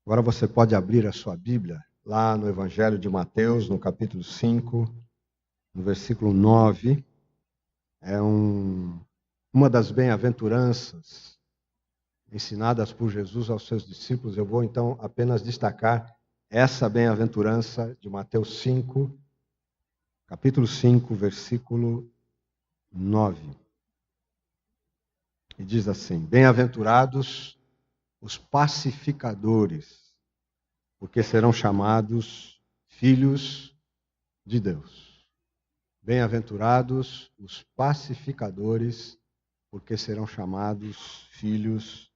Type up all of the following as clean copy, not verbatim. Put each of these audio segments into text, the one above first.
Agora você pode abrir a sua Bíblia lá no Evangelho de Mateus, no capítulo 5, no versículo 9. É uma das bem-aventuranças ensinadas por Jesus aos seus discípulos. Eu vou então apenas destacar essa bem-aventurança de Mateus 5, capítulo 5, versículo 9. E diz assim: Bem-aventurados os pacificadores, porque serão chamados filhos de Deus. Bem-aventurados os pacificadores, porque serão chamados filhos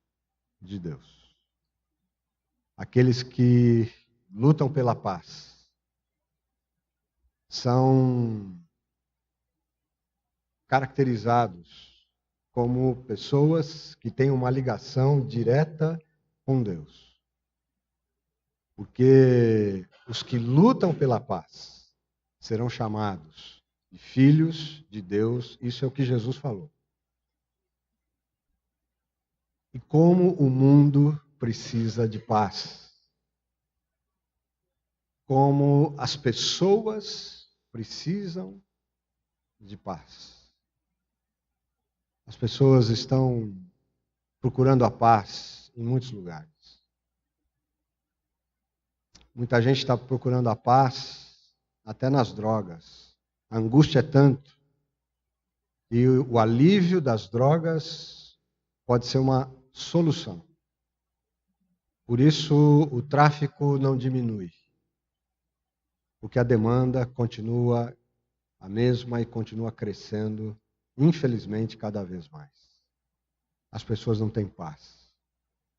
de Deus. Aqueles que lutam pela paz são caracterizados como pessoas que têm uma ligação direta com Deus. Porque os que lutam pela paz serão chamados de filhos de Deus. Isso é o que Jesus falou. E como o mundo precisa de paz. Como as pessoas precisam de paz. As pessoas estão procurando a paz em muitos lugares. Muita gente está procurando a paz até nas drogas. A angústia é tanto. E o alívio das drogas pode ser uma solução. Por isso, o tráfico não diminui. Porque a demanda continua a mesma e continua crescendo, infelizmente, cada vez mais. As pessoas não têm paz.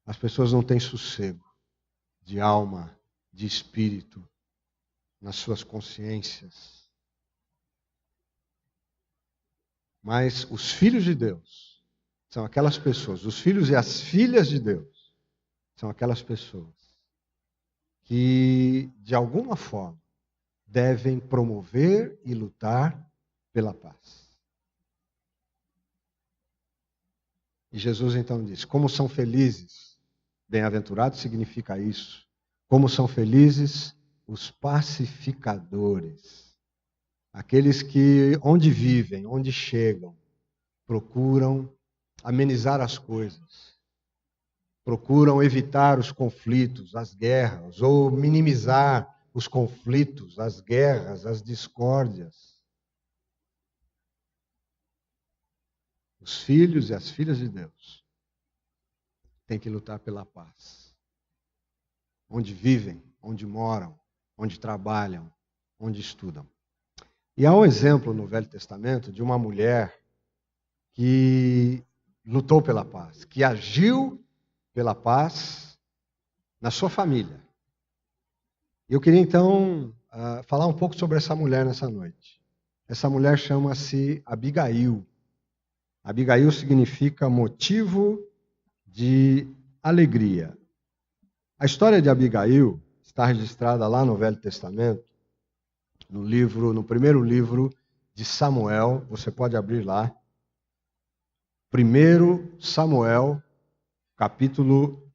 As pessoas não têm sossego de alma, de espírito, nas suas consciências. Mas os filhos de Deus são aquelas pessoas, os filhos e as filhas de Deus são aquelas pessoas que, de alguma forma, devem promover e lutar pela paz. E Jesus então diz: como são felizes, bem-aventurados significa isso. Como são felizes os pacificadores, aqueles que, onde vivem, onde chegam, procuram amenizar as coisas, procuram evitar os conflitos, as guerras, ou minimizar os conflitos, as guerras, as discórdias. Os filhos e as filhas de Deus têm que lutar pela paz. Onde vivem, onde moram, onde trabalham, onde estudam. E há um exemplo no Velho Testamento de uma mulher que lutou pela paz, que agiu pela paz na sua família. Eu queria então falar um pouco sobre essa mulher nessa noite. Essa mulher chama-se Abigail. Abigail significa motivo de alegria. A história de Abigail está registrada lá no Velho Testamento, no primeiro livro de Samuel. Você pode abrir lá. 1 Samuel, capítulo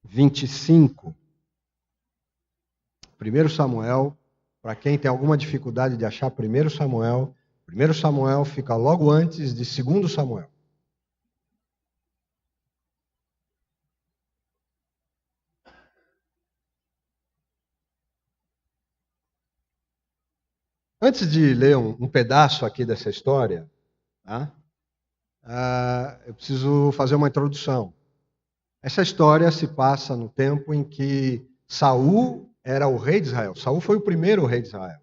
25. 1 Samuel, para quem tem alguma dificuldade de achar 1 Samuel fica logo antes de 2 Samuel. Antes de ler um pedaço aqui dessa história, tá? Eu preciso fazer uma introdução. Essa história se passa no tempo em que Saul era o rei de Israel. Saul foi o primeiro rei de Israel.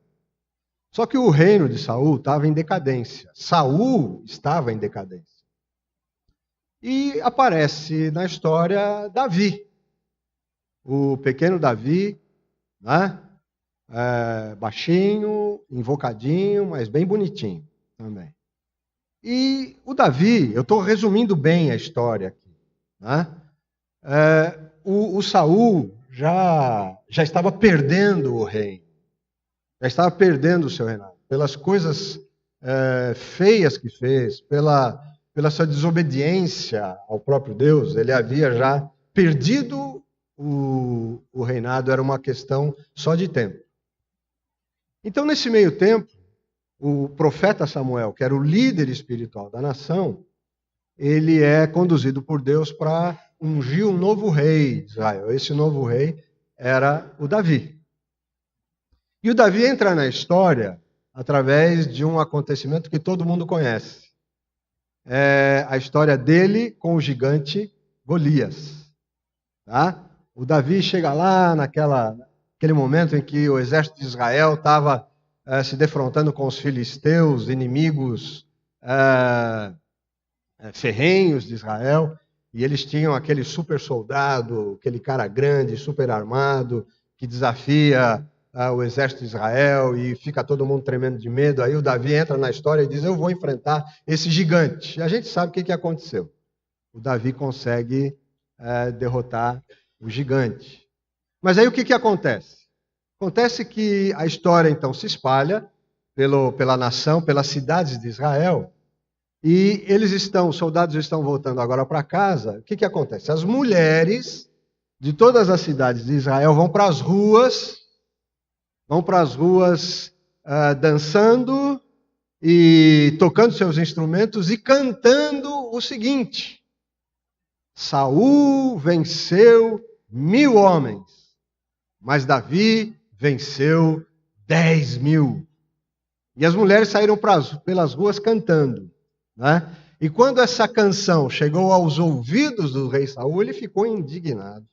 Só que o reino de Saul estava em decadência. Saul estava em decadência. E aparece na história Davi. O pequeno Davi, né? Baixinho, invocadinho, mas bem bonitinho também. E o Davi, eu estou resumindo bem a história aqui, né? O Saul já estava perdendo o reino, já estava perdendo o seu reinado, pelas coisas feias que fez, pela sua desobediência ao próprio Deus. Ele havia já perdido o reinado era uma questão só de tempo. Então, nesse meio tempo, o profeta Samuel, que era o líder espiritual da nação, ele é conduzido por Deus para ungir um novo rei de Israel. Esse novo rei era o Davi. E o Davi entra na história através de um acontecimento que todo mundo conhece. É a história dele com o gigante Golias. Tá? O Davi chega lá naquele momento em que o exército de Israel estava se defrontando com os filisteus, inimigos ferrenhos de Israel, e eles tinham aquele super soldado, aquele cara grande, super armado, que desafia o exército de Israel e fica todo mundo tremendo de medo. Aí o Davi entra na história e diz: eu vou enfrentar esse gigante. E a gente sabe o que aconteceu. O Davi consegue derrotar o gigante. Mas aí o que acontece? Acontece que a história então se espalha pela nação, pelas cidades de Israel, e os soldados estão voltando agora para casa. O que acontece? As mulheres de todas as cidades de Israel vão para as ruas dançando e tocando seus instrumentos e cantando o seguinte: Saul venceu 1000 homens, mas Davi venceu 10.000. E as mulheres saíram pelas ruas cantando, né? E quando essa canção chegou aos ouvidos do rei Saul, ele ficou indignado.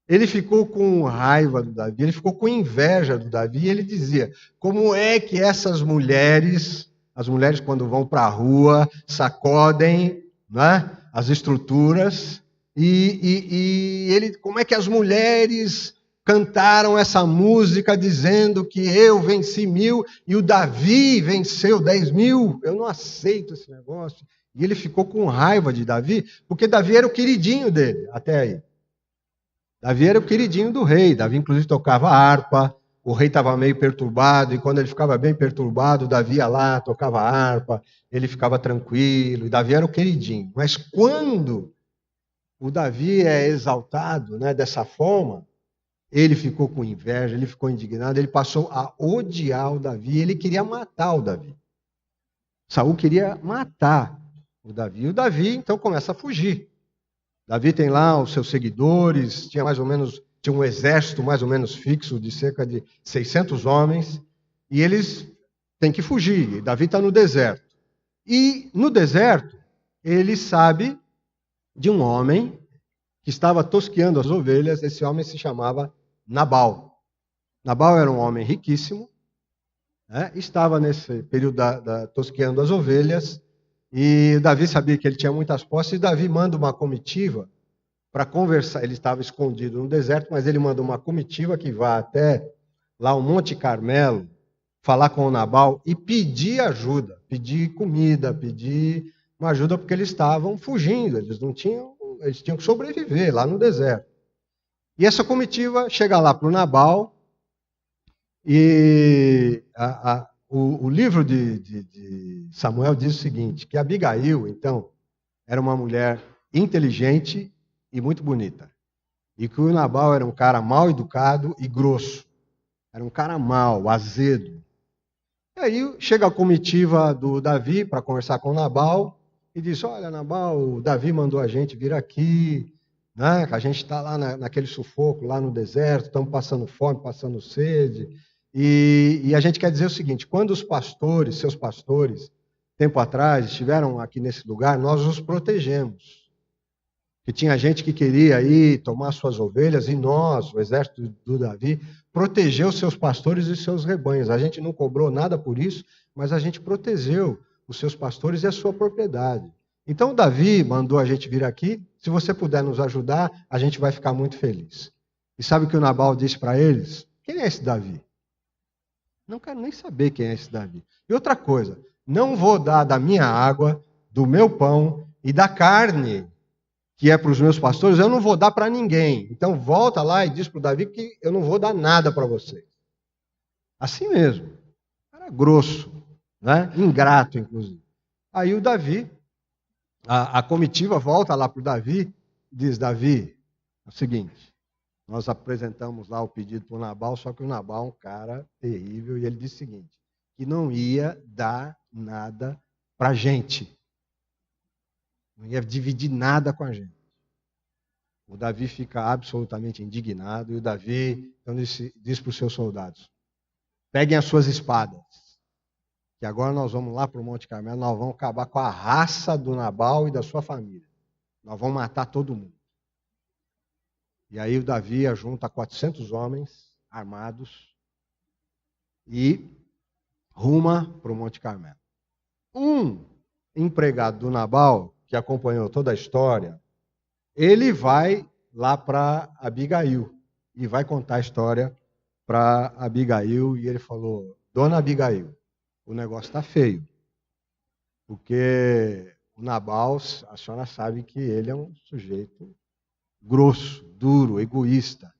Ele ficou com raiva do Davi, ele ficou com inveja do Davi, e ele dizia: como é que as mulheres quando vão para a rua, sacodem, né, as estruturas, como é que as mulheres cantaram essa música dizendo que eu venci 1000 e o Davi venceu 10.000? Eu não aceito esse negócio. E ele ficou com raiva de Davi, porque Davi era o queridinho dele, até aí. Davi era o queridinho do rei. Davi, inclusive, tocava harpa. O rei estava meio perturbado, e quando ele ficava bem perturbado, Davi ia lá, tocava harpa, ele ficava tranquilo, e Davi era o queridinho. Mas quando o Davi é exaltado, né, dessa forma, ele ficou com inveja, ele ficou indignado, ele passou a odiar o Davi, ele queria matar o Davi. Saul queria matar o Davi, e o Davi então começa a fugir. Davi tem lá os seus seguidores, tinha um exército mais ou menos fixo de cerca de 600 homens, e eles têm que fugir. E Davi está no deserto. E no deserto, ele sabe de um homem que estava tosqueando as ovelhas. Esse homem se chamava Nabal. Nabal era um homem riquíssimo, né? Estava nesse período tosqueando as ovelhas, e Davi sabia que ele tinha muitas posses, e Davi manda uma comitiva para conversar. Ele estava escondido no deserto, mas ele manda uma comitiva que vá até lá o Monte Carmelo, falar com o Nabal e pedir ajuda, pedir comida, pedir uma ajuda, porque eles estavam fugindo, eles tinham que sobreviver lá no deserto. E essa comitiva chega lá para o Nabal, e o livro de Samuel diz o seguinte, que Abigail, então, era uma mulher inteligente e muito bonita. E que o Nabal era um cara mal educado e grosso. Era um cara mau, azedo. E aí chega a comitiva do Davi para conversar com o Nabal e diz: olha, Nabal, o Davi mandou a gente vir aqui, né? A gente está lá naquele sufoco, lá no deserto, estamos passando fome, passando sede. E a gente quer dizer o seguinte: quando os pastores, seus pastores, tempo atrás, estiveram aqui nesse lugar, nós os protegemos. Que tinha gente que queria ir tomar suas ovelhas, e nós, o exército do Davi, protegeu seus pastores e seus rebanhos. A gente não cobrou nada por isso, mas a gente protegeu os seus pastores e a sua propriedade. Então, Davi mandou a gente vir aqui. Se você puder nos ajudar, a gente vai ficar muito feliz. E sabe o que o Nabal disse para eles? Quem é esse Davi? Não quero nem saber quem é esse Davi. E outra coisa, não vou dar da minha água, do meu pão e da carne que é para os meus pastores, eu não vou dar para ninguém. Então volta lá e diz para o Davi que eu não vou dar nada para vocês. Assim mesmo. Era grosso, né? Ingrato, inclusive. Aí o Davi, a comitiva volta lá para o Davi e diz: Davi, é o seguinte, Nós apresentamos lá o pedido para o Nabal, só que o Nabal é um cara terrível, e ele disse o seguinte, que não ia dar nada para a gente. Não ia dividir nada com a gente. O Davi fica absolutamente indignado, e o Davi então diz para os seus soldados, peguem as suas espadas, que agora nós vamos lá para o Monte Carmelo, nós vamos acabar com a raça do Nabal e da sua família. Nós vamos matar todo mundo. E aí o Davi junta 400 homens armados e ruma para o Monte Carmelo. Um empregado do Nabal, que acompanhou toda a história, ele vai lá para Abigail e vai contar a história para Abigail. E ele falou, Dona Abigail, o negócio está feio, porque o Nabal, a senhora sabe que ele é um sujeito grosso, duro, egoísta.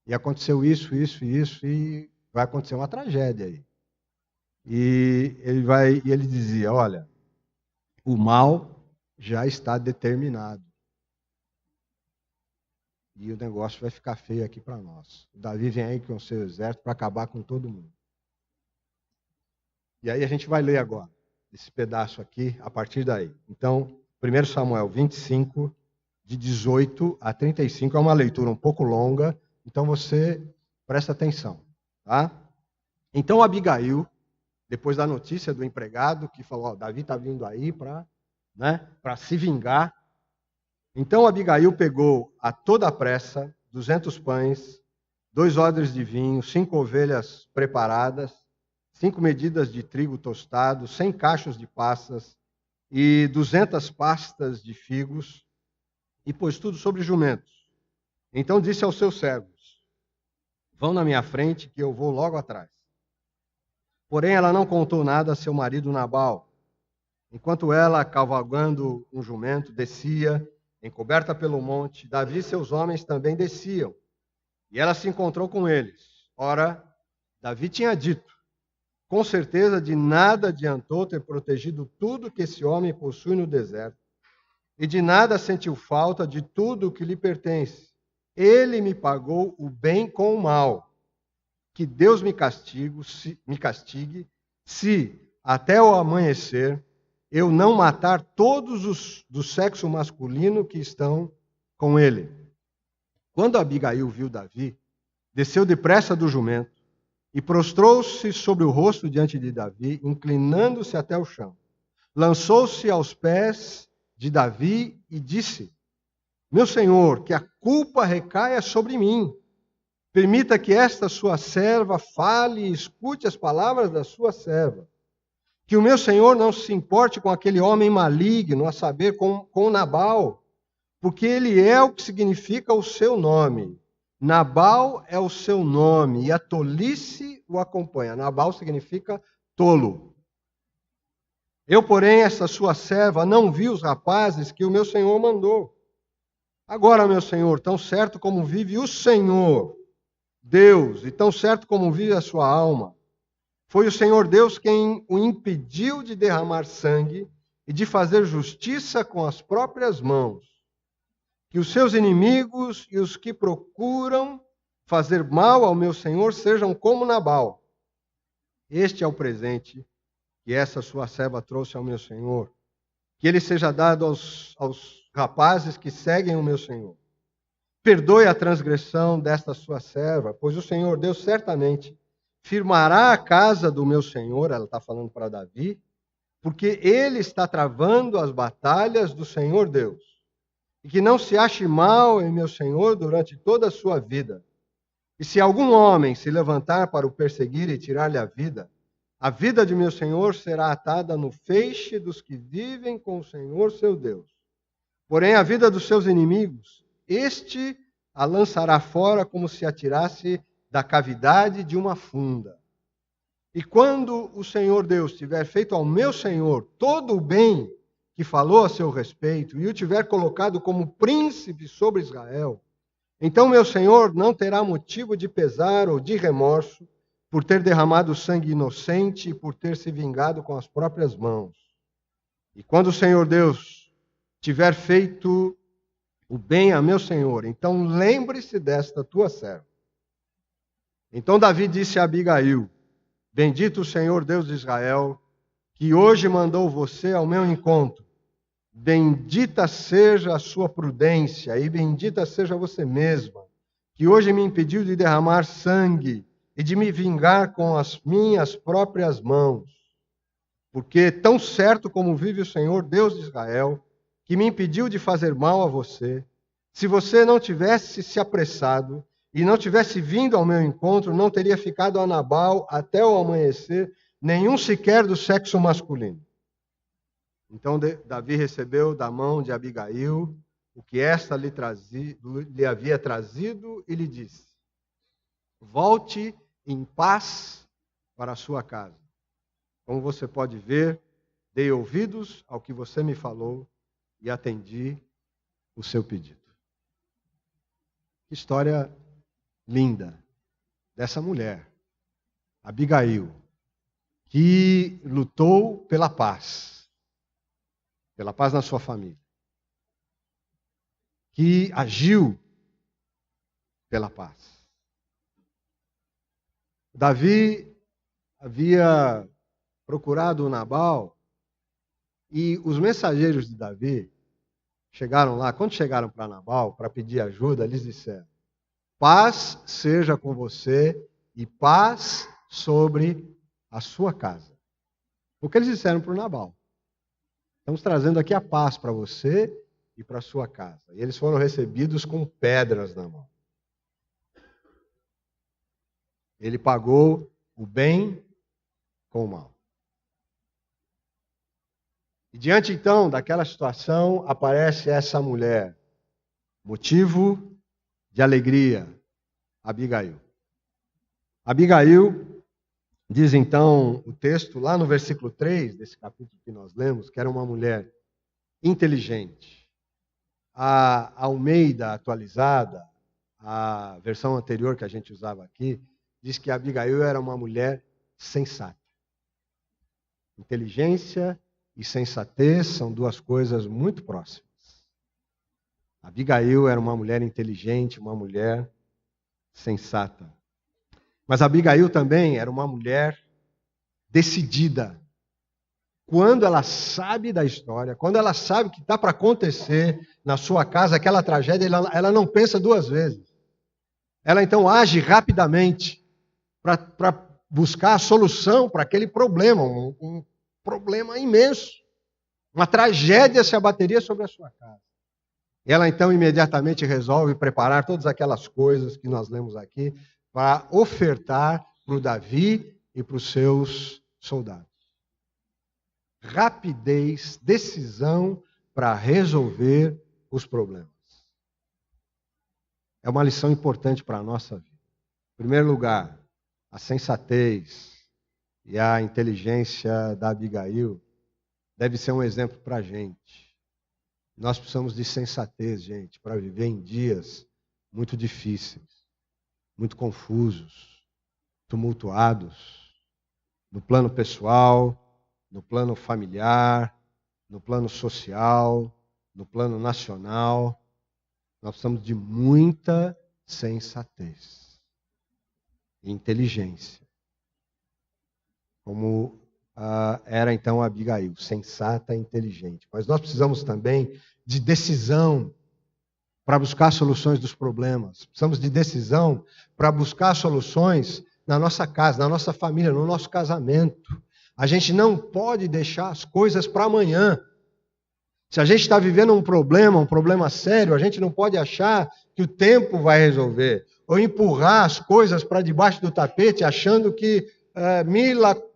E aconteceu isso, e vai acontecer uma tragédia aí. E ele dizia, olha, o mal já está determinado. E o negócio vai ficar feio aqui para nós. O Davi vem aí com o seu exército para acabar com todo mundo. E aí a gente vai ler agora esse pedaço aqui, a partir daí. Então, 1 Samuel 25, de 18 a 35, é uma leitura um pouco longa, então você presta atenção. Tá? Então Abigail, depois da notícia do empregado, que falou, Davi está vindo aí para se vingar. Então Abigail pegou a toda a pressa 200 pães, 2 odres de vinho, 5 ovelhas preparadas, 5 medidas de trigo tostado, 100 cachos de passas e 200 pastas de figos, e pôs tudo sobre jumentos. Então disse aos seus servos, vão na minha frente que eu vou logo atrás. Porém ela não contou nada a seu marido Nabal. Enquanto ela, cavalgando um jumento, descia, encoberta pelo monte, Davi e seus homens também desciam. E ela se encontrou com eles. Ora, Davi tinha dito, com certeza de nada adiantou ter protegido tudo que esse homem possui no deserto, e de nada sentiu falta de tudo o que lhe pertence. Ele me pagou o bem com o mal. Que Deus me castigue, se até o amanhecer eu não matar todos os do sexo masculino que estão com ele. Quando Abigail viu Davi, desceu depressa do jumento e prostrou-se sobre o rosto diante de Davi, inclinando-se até o chão. Lançou-se aos pés de Davi e disse, meu senhor, que a culpa recaia sobre mim. Permita que esta sua serva fale e escute as palavras da sua serva. Que o meu senhor não se importe com aquele homem maligno, a saber, com Nabal, porque ele é o que significa o seu nome. Nabal é o seu nome e a tolice o acompanha. Nabal significa tolo. Eu, porém, essa sua serva, não vi os rapazes que o meu senhor mandou. Agora, meu senhor, tão certo como vive o Senhor, Deus, e tão certo como vive a sua alma, foi o Senhor Deus quem o impediu de derramar sangue e de fazer justiça com as próprias mãos. Que os seus inimigos e os que procuram fazer mal ao meu Senhor sejam como Nabal. Este é o presente que essa sua serva trouxe ao meu Senhor. Que ele seja dado aos rapazes que seguem o meu Senhor. Perdoe a transgressão desta sua serva, pois o Senhor Deus certamente firmará a casa do meu Senhor, ela está falando para Davi, porque ele está travando as batalhas do Senhor Deus. E que não se ache mal em meu Senhor durante toda a sua vida. E se algum homem se levantar para o perseguir e tirar-lhe a vida de meu Senhor será atada no feixe dos que vivem com o Senhor seu Deus. Porém, a vida dos seus inimigos, este a lançará fora como se atirasse da cavidade de uma funda. E quando o Senhor Deus tiver feito ao meu Senhor todo o bem que falou a seu respeito, e o tiver colocado como príncipe sobre Israel, então meu Senhor não terá motivo de pesar ou de remorso por ter derramado sangue inocente e por ter se vingado com as próprias mãos. E quando o Senhor Deus tiver feito o bem a meu senhor. Então lembre-se desta tua serva. Então Davi disse a Abigail: bendito o Senhor Deus de Israel, que hoje mandou você ao meu encontro. Bendita seja a sua prudência e bendita seja você mesma, que hoje me impediu de derramar sangue e de me vingar com as minhas próprias mãos. Porque tão certo como vive o Senhor Deus de Israel, que me impediu de fazer mal a você, se você não tivesse se apressado e não tivesse vindo ao meu encontro, não teria ficado a Nabal até o amanhecer, nenhum sequer do sexo masculino. Então Davi recebeu da mão de Abigail o que esta lhe havia trazido e lhe disse: volte em paz para a sua casa. Como você pode ver, dei ouvidos ao que você me falou e atendi o seu pedido. Que história linda dessa mulher, Abigail, que lutou pela paz na sua família, que agiu pela paz. Davi havia procurado Nabal e os mensageiros de Davi chegaram lá. Quando chegaram para Nabal para pedir ajuda, eles disseram: paz seja com você e paz sobre a sua casa. O que eles disseram para o Nabal? Estamos trazendo aqui a paz para você e para a sua casa. E eles foram recebidos com pedras na mão. Ele pagou o bem com o mal. E diante então daquela situação, aparece essa mulher, motivo de alegria, Abigail. Abigail, diz então o texto, lá no versículo 3 desse capítulo que nós lemos, que era uma mulher inteligente. A Almeida atualizada, a versão anterior que a gente usava aqui, diz que Abigail era uma mulher sensata. Inteligência e sensatez são duas coisas muito próximas. Abigail era uma mulher inteligente, uma mulher sensata. Mas Abigail também era uma mulher decidida. Quando ela sabe da história, quando ela sabe que está para acontecer na sua casa aquela tragédia, ela não pensa duas vezes. Ela então age rapidamente para buscar a solução para aquele problema, um problema imenso. Uma tragédia se abateria sobre a sua casa. Ela então imediatamente resolve preparar todas aquelas coisas que nós lemos aqui para ofertar para o Davi e para os seus soldados. Rapidez, decisão para resolver os problemas. É uma lição importante para a nossa vida. Em primeiro lugar, a sensatez e a inteligência da Abigail deve ser um exemplo para a gente. Nós precisamos de sensatez, gente, para viver em dias muito difíceis, muito confusos, tumultuados, no plano pessoal, no plano familiar, no plano social, no plano nacional. Nós precisamos de muita sensatez e inteligência. Como era então Abigail, sensata e inteligente. Mas nós precisamos também de decisão para buscar soluções dos problemas. Precisamos de decisão para buscar soluções na nossa casa, na nossa família, no nosso casamento. A gente não pode deixar as coisas para amanhã. Se a gente está vivendo um problema sério, a gente não pode achar que o tempo vai resolver. Ou empurrar as coisas para debaixo do tapete, achando que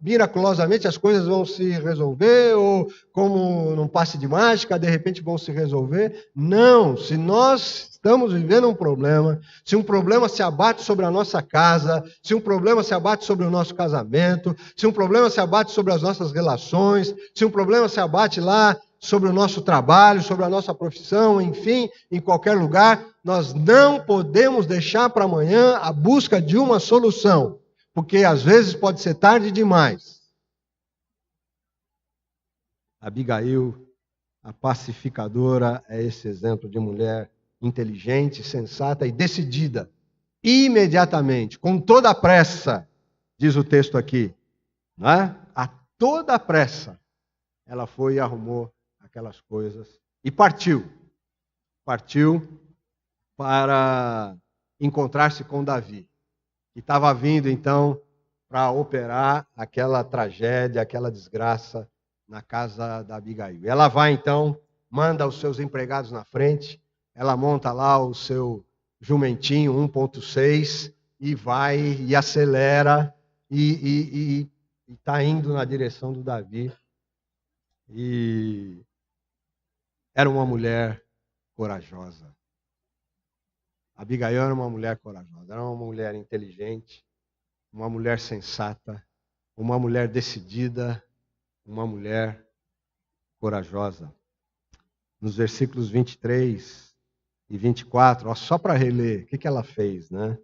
miraculosamente as coisas vão se resolver, ou como num passe de mágica, de repente vão se resolver. Não, se nós estamos vivendo um problema, se um problema se abate sobre a nossa casa, se um problema se abate sobre o nosso casamento, se um problema se abate sobre as nossas relações, se um problema se abate lá sobre o nosso trabalho, sobre a nossa profissão, enfim, em qualquer lugar, nós não podemos deixar para amanhã a busca de uma solução. Porque às vezes pode ser tarde demais. Abigail, a pacificadora, é esse exemplo de mulher inteligente, sensata e decidida. Imediatamente, com toda a pressa, diz o texto aqui, né? A toda pressa, ela foi e arrumou aquelas coisas e partiu. Partiu para encontrar-se com Davi, que estava vindo então para operar aquela tragédia, aquela desgraça na casa da Abigail. Ela vai então, manda os seus empregados na frente, ela monta lá o seu jumentinho 1.6 e vai e acelera e está indo na direção do Davi. E era uma mulher corajosa. Abigail era uma mulher corajosa, era uma mulher inteligente, uma mulher sensata, uma mulher decidida, uma mulher corajosa. Nos versículos 23 e 24, ó, só para reler, o que ela fez, né?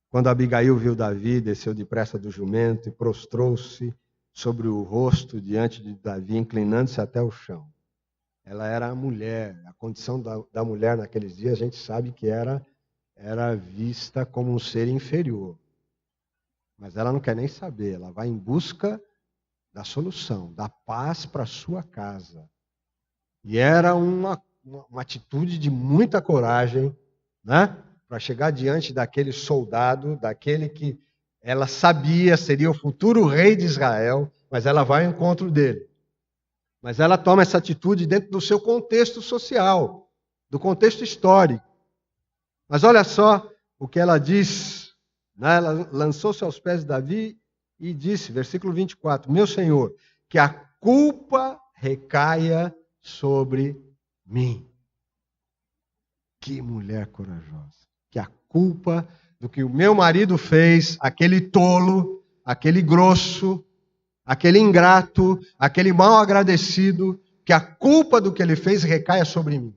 Quando Abigail viu Davi, desceu depressa do jumento e prostrou-se sobre o rosto diante de Davi, inclinando-se até o chão. Ela era a mulher, a condição da mulher naqueles dias, a gente sabe que era vista como um ser inferior. Mas ela não quer nem saber, ela vai em busca da solução, da paz para sua casa. E era uma atitude de muita coragem, né? Para chegar diante daquele soldado, daquele que ela sabia seria o futuro rei de Israel, mas ela vai ao encontro dele. Mas ela toma essa atitude dentro do seu contexto social, do contexto histórico. Mas olha só o que ela diz, né? Ela lançou-se aos pés de Davi e disse, versículo 24, meu Senhor, que a culpa recaia sobre mim. Que mulher corajosa. Que a culpa do que o meu marido fez, aquele tolo, aquele grosso, aquele ingrato, aquele mal agradecido, que a culpa do que ele fez recaia sobre mim.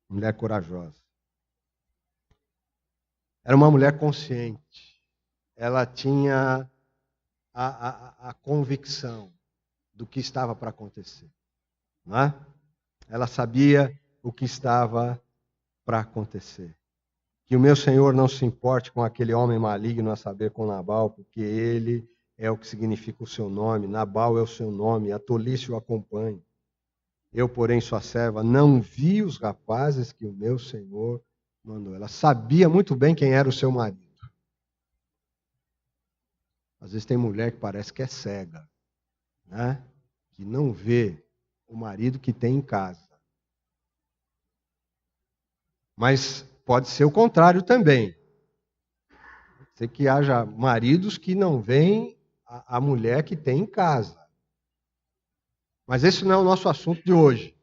Mulher corajosa. Era uma mulher consciente. Ela tinha a convicção do que estava para acontecer. Não é? Ela sabia o que estava para acontecer. Que o meu Senhor não se importe com aquele homem maligno, a saber, com Nabal, porque ele é o que significa o seu nome. Nabal é o seu nome, a tolice o acompanha. Eu, porém, sua serva, não vi os rapazes que o meu Senhor mandou. Ela sabia muito bem quem era o seu marido. Às vezes tem mulher que parece que é cega, né? Que não vê o marido que tem em casa. Mas pode ser o contrário também. Pode ser que haja maridos que não veem a mulher que tem em casa. Mas esse não é o nosso assunto de hoje,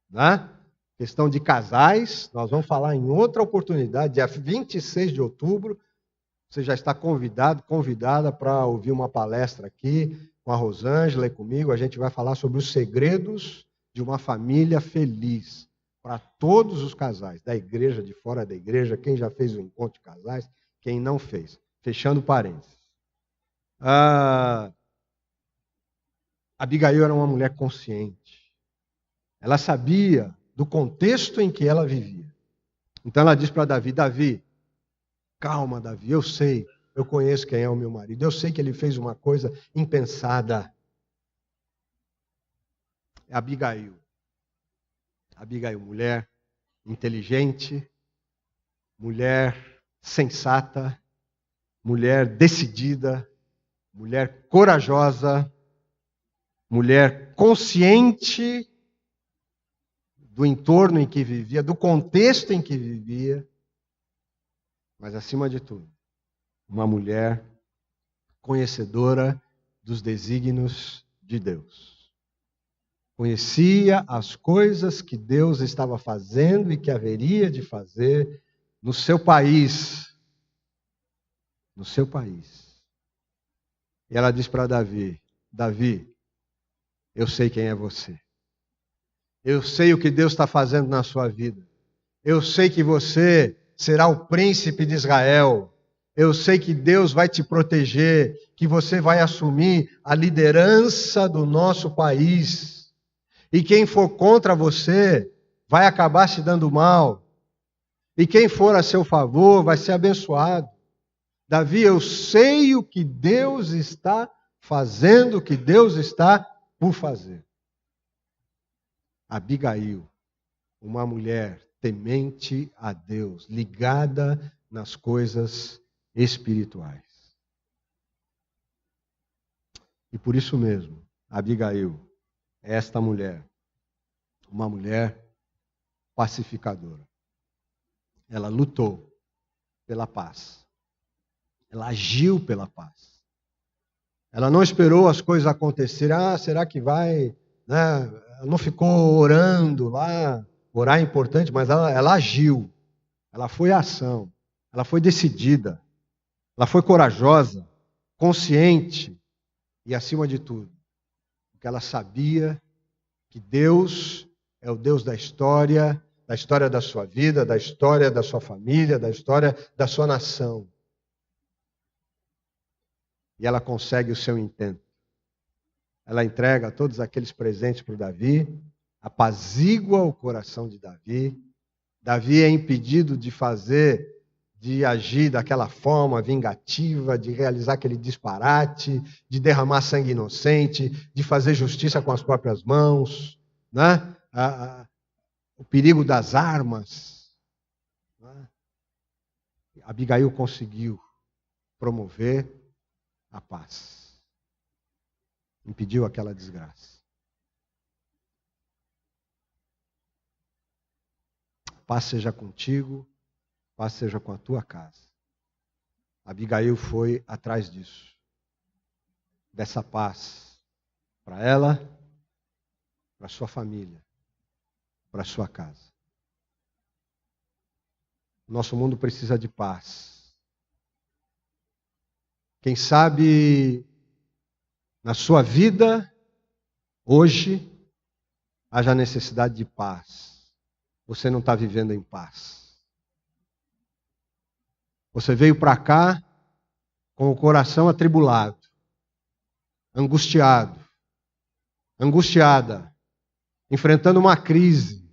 né? Questão de casais, nós vamos falar em outra oportunidade, dia 26 de outubro. Você já está convidada para ouvir uma palestra aqui com a Rosângela e comigo. A gente vai falar sobre os segredos de uma família feliz para todos os casais, da igreja, de fora da igreja, quem já fez o encontro de casais, quem não fez. Fechando parênteses. Abigail era uma mulher consciente. Ela sabia do contexto em que ela vivia. Então ela diz para Davi, Davi, calma, Davi, eu sei, eu conheço quem é o meu marido, eu sei que ele fez uma coisa impensada. É Abigail. Abigail, mulher inteligente, mulher sensata, mulher decidida, mulher corajosa, mulher consciente do entorno em que vivia, do contexto em que vivia, mas acima de tudo, uma mulher conhecedora dos desígnios de Deus. Conhecia as coisas que Deus estava fazendo e que haveria de fazer no seu país. No seu país. E ela diz para Davi, Davi, eu sei quem é você. Eu sei o que Deus está fazendo na sua vida. Eu sei que você será o príncipe de Israel. Eu sei que Deus vai te proteger, que você vai assumir a liderança do nosso país. E quem for contra você vai acabar se dando mal. E quem for a seu favor vai ser abençoado. Davi, eu sei o que Deus está fazendo, o que Deus está por fazer. Abigail, uma mulher temente a Deus, ligada nas coisas espirituais. E por isso mesmo, Abigail é esta mulher, uma mulher pacificadora. Ela lutou pela paz. Ela agiu pela paz. Ela não esperou as coisas acontecerem. Será que vai? Né? Ela não ficou orando lá. Orar é importante, mas ela agiu. Ela foi à ação. Ela foi decidida. Ela foi corajosa, consciente e, acima de tudo, porque ela sabia que Deus é o Deus da história da sua vida, da história da sua família, da história da sua nação. E ela consegue o seu intento. Ela entrega todos aqueles presentes para o Davi, apazigua o coração de Davi. Davi é impedido de agir daquela forma vingativa, de realizar aquele disparate, de derramar sangue inocente, de fazer justiça com as próprias mãos, né? O perigo das armas. Né? Abigail conseguiu promover a paz. Impediu aquela desgraça. Paz seja contigo, paz seja com a tua casa. Abigail foi atrás disso. Dessa paz para ela, para sua família, para sua casa. Nosso mundo precisa de paz. Quem sabe na sua vida, hoje, haja necessidade de paz. Você não está vivendo em paz. Você veio para cá com o coração atribulado, angustiado, angustiada, enfrentando uma crise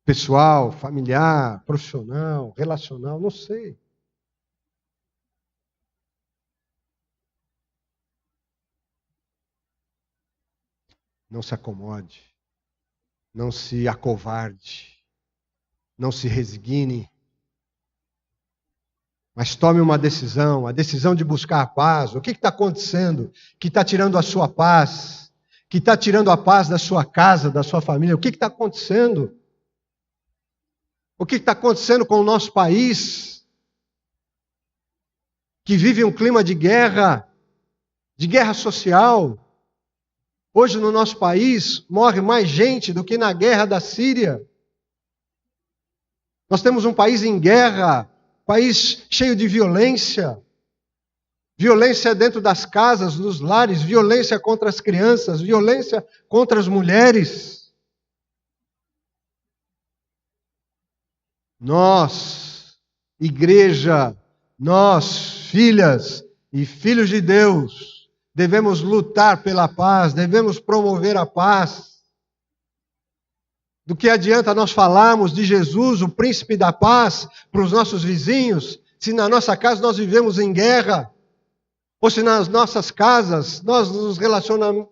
pessoal, familiar, profissional, relacional, não sei. Não se acomode, não se acovarde, não se resigne, mas tome uma decisão, a decisão de buscar a paz. O que está acontecendo que está tirando a sua paz, que está tirando a paz da sua casa, da sua família? O que está acontecendo? O que está acontecendo com o nosso país, que vive um clima de guerra social? Hoje no nosso país morre mais gente do que na guerra da Síria. Nós temos um país em guerra, país cheio de violência. Violência dentro das casas, dos lares, violência contra as crianças, violência contra as mulheres. Nós, igreja, nós, filhas e filhos de Deus, devemos lutar pela paz, devemos promover a paz. Do que adianta nós falarmos de Jesus, o príncipe da paz, para os nossos vizinhos, se na nossa casa nós vivemos em guerra, ou se nas nossas casas nós nos relacionamos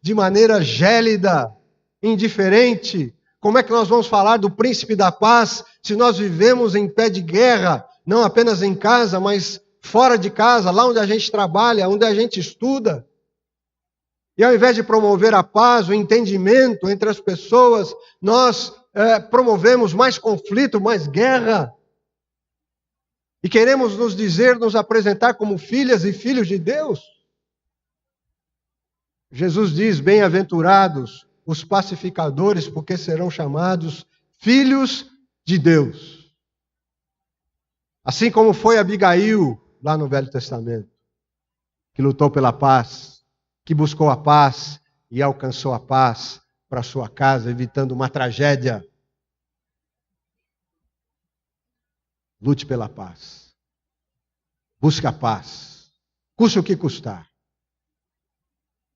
de maneira gélida, indiferente. Como é que nós vamos falar do príncipe da paz se nós vivemos em pé de guerra, não apenas em casa, mas fora de casa, lá onde a gente trabalha, onde a gente estuda? E ao invés de promover a paz, o entendimento entre as pessoas, nós promovemos mais conflito, mais guerra. E queremos nos apresentar como filhas e filhos de Deus. Jesus diz, bem-aventurados os pacificadores, porque serão chamados filhos de Deus. Assim como foi Abigail, lá no Velho Testamento, que lutou pela paz, que buscou a paz e alcançou a paz para sua casa, evitando uma tragédia. Lute pela paz. Busque a paz. Custe o que custar.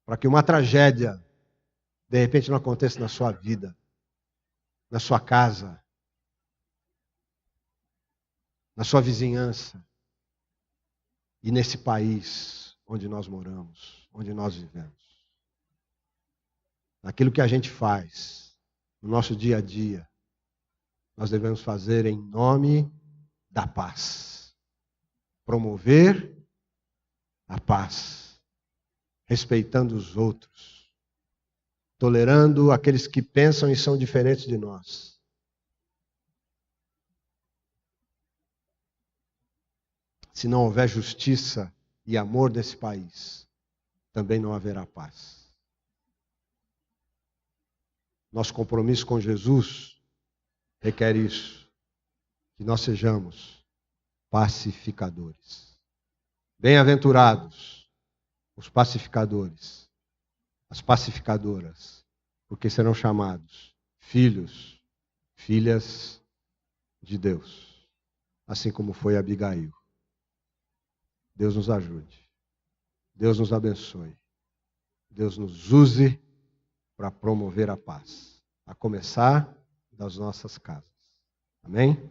para que uma tragédia, de repente, não aconteça na sua vida, na sua casa, na sua vizinhança e nesse país onde nós moramos, onde nós vivemos. Naquilo que a gente faz, no nosso dia a dia, nós devemos fazer em nome da paz. Promover a paz, respeitando os outros, tolerando aqueles que pensam e são diferentes de nós. Se não houver justiça e amor nesse país, também não haverá paz. Nosso compromisso com Jesus requer isso, que nós sejamos pacificadores. Bem-aventurados os pacificadores, as pacificadoras, porque serão chamados filhos, filhas de Deus, assim como foi Abigail. Deus nos ajude. Deus nos abençoe. Deus nos use para promover a paz, a começar das nossas casas. Amém?